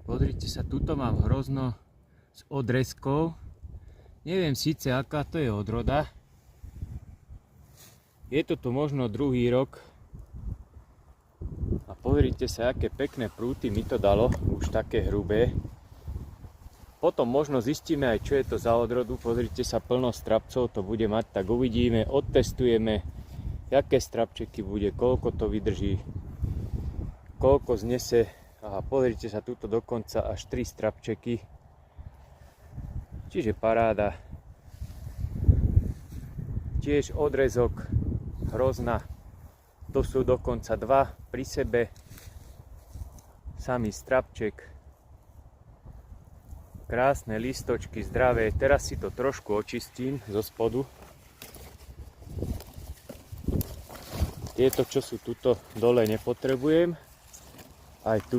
Pozrite sa, tuto mám hrozno s odrezkou. Neviem síce aká to je odroda. Je to tu možno druhý rok. A pozrite sa, aké pekné prúty mi to dalo, už také hrubé. Potom možno zistíme aj, čo je to za odrodu. Pozrite sa, plno strapcov to bude mať, tak uvidíme, odtestujeme, aké strapčeky bude, koľko to vydrží, koľko znese. Aha, pozrite sa, tuto dokonca až 3 strapčeky. Čiže paráda. Tiež odrezok hrozna. To sú dokonca 2 pri sebe. Samý strapček. Krásne listočky, zdravé. Teraz si to trošku očistím zo spodu. Tieto, čo sú tuto dole, nepotrebujem. Aj tuto